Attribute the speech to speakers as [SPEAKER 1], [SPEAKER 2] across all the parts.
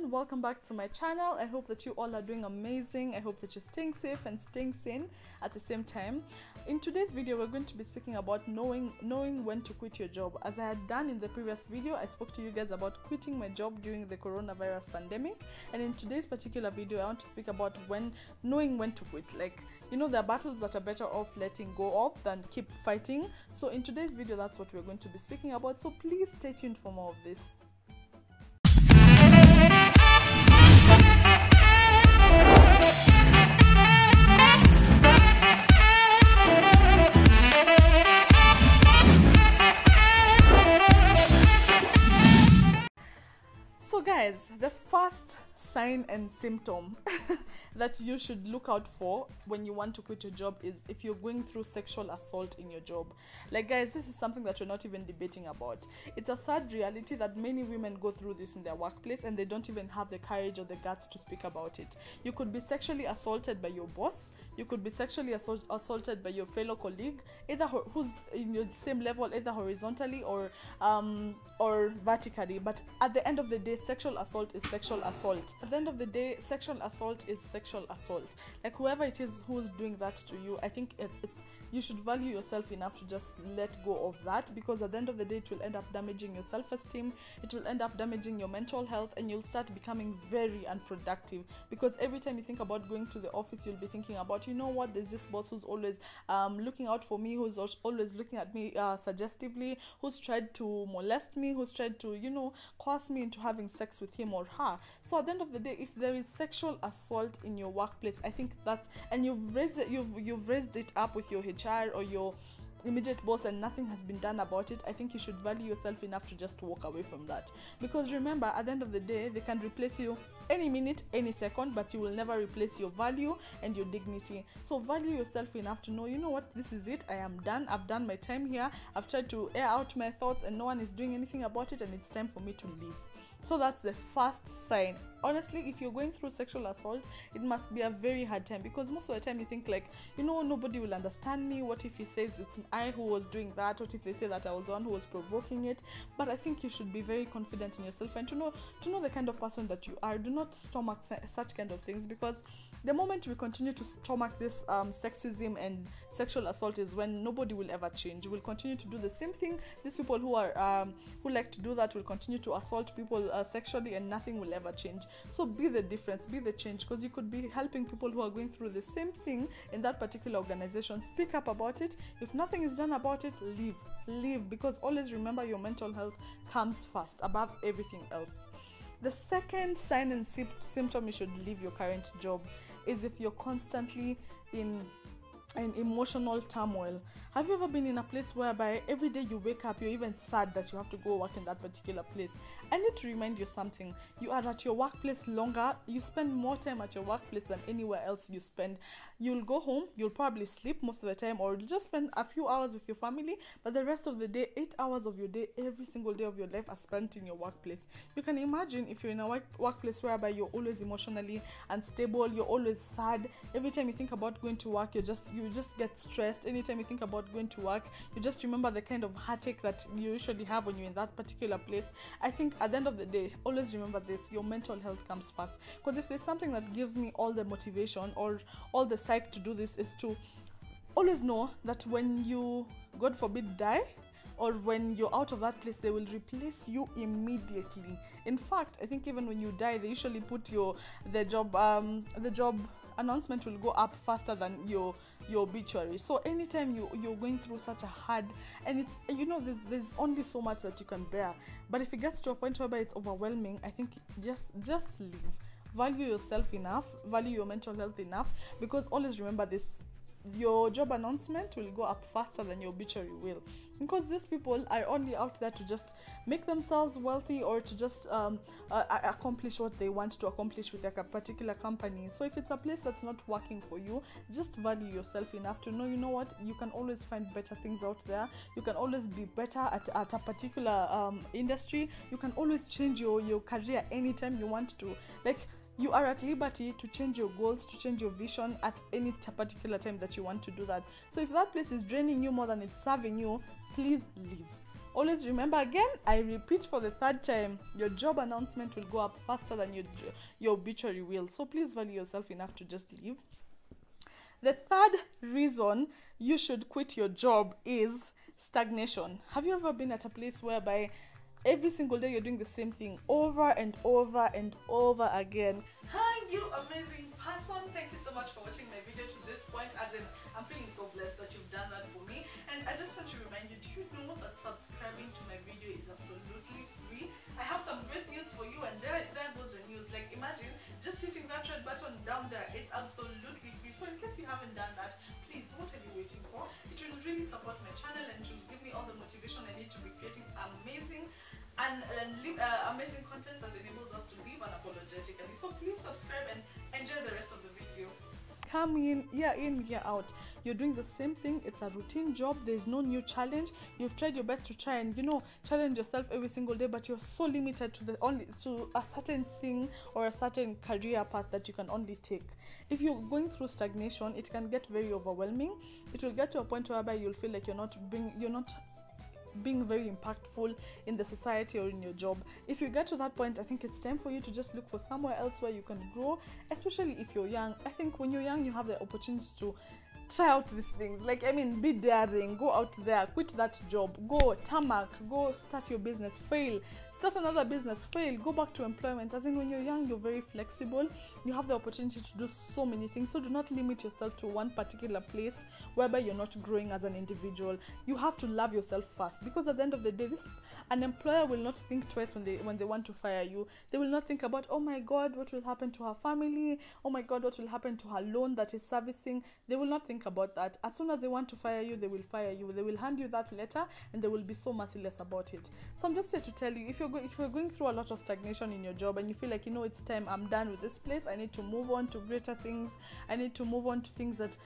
[SPEAKER 1] everyone, welcome back to my channel. I hope that you all are doing amazing. I hope that you're staying safe and staying sane at the same time. In today's video, we're going to be speaking about knowing when to quit your job. As I had done in the previous video, I spoke to you guys about quitting my job during the coronavirus pandemic, and in today's particular video I want to speak about knowing when to quit. Like, you know, there are battles that are better off letting go of than keep fighting. So in today's video, that's what we're going to be speaking about, so please stay tuned for more of this. So guys, the first sign and symptom that you should look out for when you want to quit your job is if you're going through sexual assault in your job. Like, guys, this is something that we're not even debating about. It's a sad reality that many women go through this in their workplace and they don't even have the courage or the guts to speak about it. You could be sexually assaulted by your boss. You could be sexually assaulted by your fellow colleague, either who's in your same level, either horizontally or vertically. But at the end of the day, sexual assault is sexual assault. At the end of the day, sexual assault is sexual assault. Like, whoever it is who's doing that to you, I think it's you should value yourself enough to just let go of that, because at the end of the day, it will end up damaging your self-esteem, it will end up damaging your mental health, and you'll start becoming very unproductive. Because every time you think about going to the office, you'll be thinking about, you know what, there's this boss who's always looking out for me, who's always looking at me suggestively, who's tried to molest me, who's tried to, you know, coerce me into having sex with him or her. So at the end of the day, if there is sexual assault in your workplace, I think that's, and you've raised it up with your HR or your immediate boss and nothing has been done about it, I think you should value yourself enough to just walk away from that. Because remember, at the end of the day, they can replace you any minute, any second, but you will never replace your value and your dignity. So value yourself enough to know, you know what, this is it, I am done, I've done my time here, I've tried to air out my thoughts and no one is doing anything about it, and it's time for me to leave. So that's the first sign. Honestly, if you're going through sexual assault, it must be a very hard time, because most of the time you think like, you know, nobody will understand me. What if he says it's I who was doing that? What if they say that I was the one who was provoking it? But I think you should be very confident in yourself and to know the kind of person that you are. Do not stomach such kind of things, because the moment we continue to stomach this sexism and sexual assault is when nobody will ever change. You will continue to do the same thing. These people who are who like to do that will continue to assault people sexually, and nothing will ever change. So be the difference, be the change, because you could be helping people who are going through the same thing in that particular organization. Speak up about it. If nothing is done about it, leave, because always remember your mental health comes first above everything else. The second sign and symptom you should leave your current job is if you're constantly in an emotional turmoil. Have you ever been in a place whereby every day you wake up, you're even sad that you have to go work in that particular place? I need to remind you something. You are at your workplace longer. You spend more time at your workplace than anywhere else you spend. You'll go home, you'll probably sleep most of the time, or you'll just spend a few hours with your family, but the rest of the day, 8 hours of your day, every single day of your life are spent in your workplace. You can imagine if you're in a workplace whereby you're always emotionally unstable, you're always sad. Every time you think about going to work, you just get stressed. Anytime you think about going to work, you just remember the kind of heartache that you usually have when you're in that particular place. I think at the end of the day, always remember this: your mental health comes first. Because if there's something that gives me all the motivation or all the psych to do this, is to always know that when you, God forbid, die, or when you're out of that place, they will replace you immediately. In fact, I think even when you die, they usually put the job announcement will go up faster than your obituary. So anytime you're going through such a hard, and it's, you know, there's only so much that you can bear, but if it gets to a point whereby it's overwhelming, I think just leave. Value yourself enough, value your mental health enough, because always remember this: your job announcement will go up faster than your obituary will, because these people are only out there to just make themselves wealthy, or to just accomplish what they want to accomplish with their particular company. So if it's a place that's not working for you, just value yourself enough to know, you know what, you can always find better things out there. You can always be better at a particular industry. You can always change your career anytime you want to. Like, you are at liberty to change your goals, to change your vision at any particular time that you want to do that. So if that place is draining you more than it's serving you, please leave. Always remember, again, I repeat for the third time, your job announcement will go up faster than your obituary will. So please value yourself enough to just leave. The third reason you should quit your job is stagnation. Have you ever been at a place whereby every single day you're doing the same thing over and over and over again? Hi, you amazing person. Thank you so much for watching my video to this point. As in, I'm feeling so blessed that you've done that for me. And I just want to remind you, do you know that subscribing to my video is absolutely free? I have some great news for you, and there goes the news. Like, imagine just hitting that red button down there. It's absolutely free. So in case you haven't done that, please, what are you waiting for? It will really support my channel and will give me all the motivation I need to be creating amazing amazing content that enables us to live unapologetically. So please subscribe and enjoy the rest of the video. Come in, year out. You're doing the same thing. It's a routine job. There's no new challenge. You've tried your best to try and, challenge yourself every single day, but you're so limited to a certain thing or a certain career path that you can only take. If you're going through stagnation, it can get very overwhelming. It will get to a point whereby you'll feel like you're not being very impactful in the society or in your job. If you get to that point, I think it's time for you to just look for somewhere else where you can grow, especially if you're young. I think when you're young, you have the opportunity to try out these things. Like, be daring, go out there, quit that job, go tarmac, go start your business, fail, start another business, fail, go back to employment. As in, when you're young, you're very flexible. You have the opportunity to do so many things. So do not limit yourself to one particular place whereby you're not growing as an individual. You have to love yourself first, because at the end of the day, an employer will not think twice when they want to fire you. They will not think about, oh my God, what will happen to her family? Oh my God, what will happen to her loan that is servicing? They will not think about that. As soon as they want to fire you, they will fire you. They will hand you that letter and they will be so merciless about it. So I'm just here to tell you, if you're going through a lot of stagnation in your job and you feel like, it's time, I'm done with this place, I need to move on to greater things, I need to move on to things that,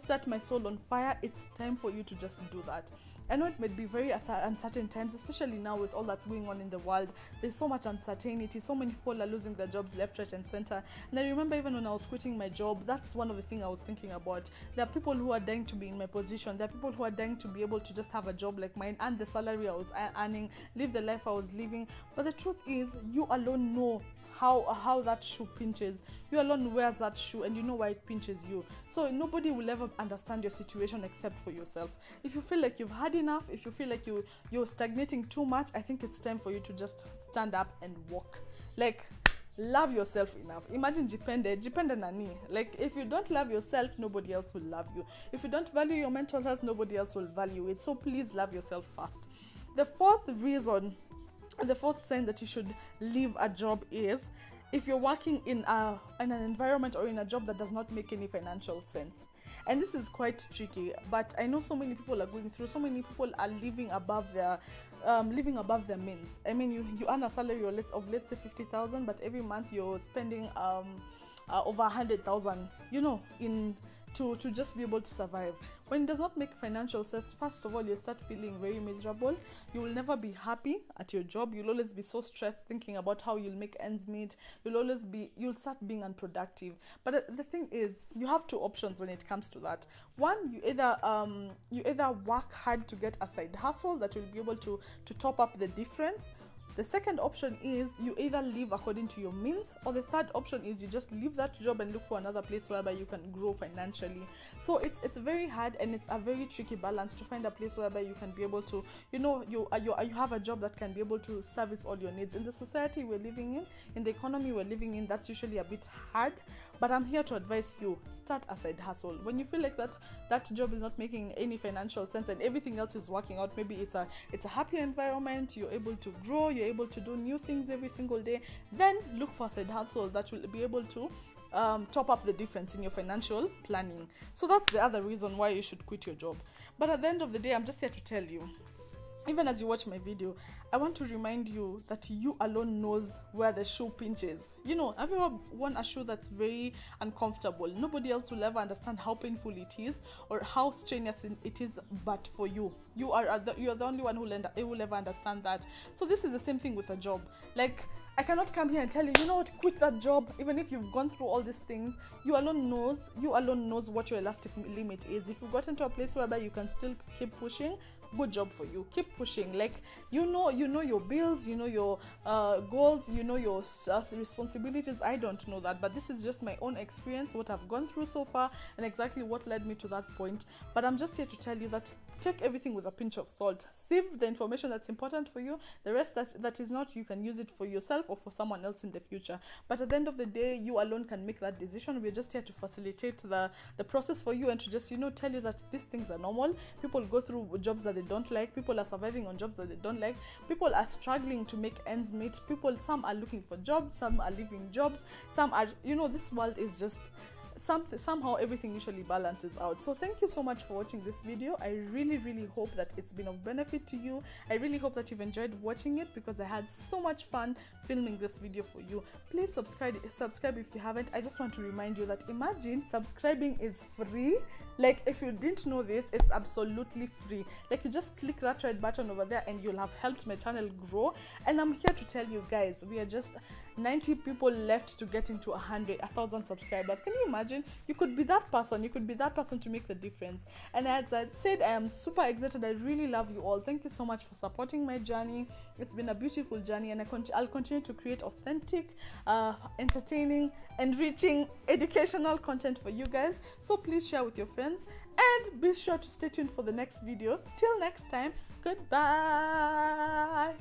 [SPEAKER 1] set my soul on fire, it's time for you to just do that. I know it might be very uncertain times, especially now with all that's going on in the world. There's so much uncertainty. So many people are losing their jobs left, right, and center. And I remember even when I was quitting my job, that's one of the things I was thinking about. There are people who are dying to be in my position. There are people who are dying to be able to just have a job like mine, and the salary I was earning, live the life I was living. But the truth is, you alone know how that shoe pinches. You alone wears that shoe and you know why it pinches you. So nobody will ever understand your situation except for yourself. If you feel like you've had enough, if you feel like you're stagnating too much, I think it's time for you to just stand up and walk. Like, love yourself enough. Imagine dependent nani. Like, if you don't love yourself, nobody else will love you. If you don't value your mental health, nobody else will value it. So please love yourself first. The fourth sign that you should leave a job is if you're working in an environment or in a job that does not make any financial sense. And this is quite tricky, but I know so many people are going through, so many people are living above their means. You earn a salary of let's say 50,000, but every month you're spending over 100,000, to just be able to survive. When it does not make financial sense, first of all, you start feeling very miserable. You will never be happy at your job. You'll always be so stressed thinking about how you'll make ends meet. You'll start being unproductive. But the thing is, you have two options when it comes to that. One, you either work hard to get a side hustle that will be able to top up the difference. The second option is you either live according to your means, or the third option is you just leave that job and look for another place whereby you can grow financially. So it's very hard, and it's a very tricky balance to find a place whereby you can be able to, you have a job that can be able to service all your needs. In the society we're living in the economy we're living in, that's usually a bit hard. But I'm here to advise you, start a side hustle. When you feel like that job is not making any financial sense and everything else is working out, maybe it's a happy environment, you're able to grow, you're able to do new things every single day, then look for a side hustle that will be able to top up the difference in your financial planning. So that's the other reason why you should quit your job. But at the end of the day, I'm just here to tell you, even as you watch my video, I want to remind you that you alone knows where the shoe pinches. Have you ever worn a shoe that's very uncomfortable? Nobody else will ever understand how painful it is or how strenuous it is, but for you. You are the only one who will ever understand that. So this is the same thing with a job. Like, I cannot come here and tell you, you know what, quit that job. Even if you've gone through all these things, you alone knows what your elastic limit is. If you got into a place whereby you can still keep pushing, good job for you. Keep pushing. Like, you know your bills, you know your goals, you know your responsibilities. I don't know that, but this is just my own experience, what I've gone through so far, and exactly what led me to that point. But I'm just here to tell you that take everything with a pinch of salt. Sieve the information that's important for you. The rest that is not, you can use it for yourself or for someone else in the future. But at the end of the day, you alone can make that decision. We're just here to facilitate the process for you and to just, tell you that these things are normal. People go through jobs that they don't like. People are surviving on jobs that they don't like. People are struggling to make ends meet. Some are looking for jobs. Some are leaving jobs. Some are, this world is just somehow everything usually balances out. So thank you so much for watching this video. I really hope that it's been of benefit to you. I really hope that you've enjoyed watching it, because I had so much fun filming this video for you. Please subscribe if you haven't. I just want to remind you that, imagine, subscribing is free. Like, if you didn't know this, it's absolutely free. Like, you just click that red button over there and you'll have helped my channel grow. And I'm here to tell you guys, we are just 90 people left to get into 1,000 subscribers. Can you imagine? You could be that person. You could be that person to make the difference. And as I said, I am super excited. I really love you all. Thank you so much for supporting my journey. It's been a beautiful journey, and I'll continue to create authentic, entertaining, enriching, educational content for you guys. So please share with your friends, and be sure to stay tuned for the next video. Till next time, goodbye.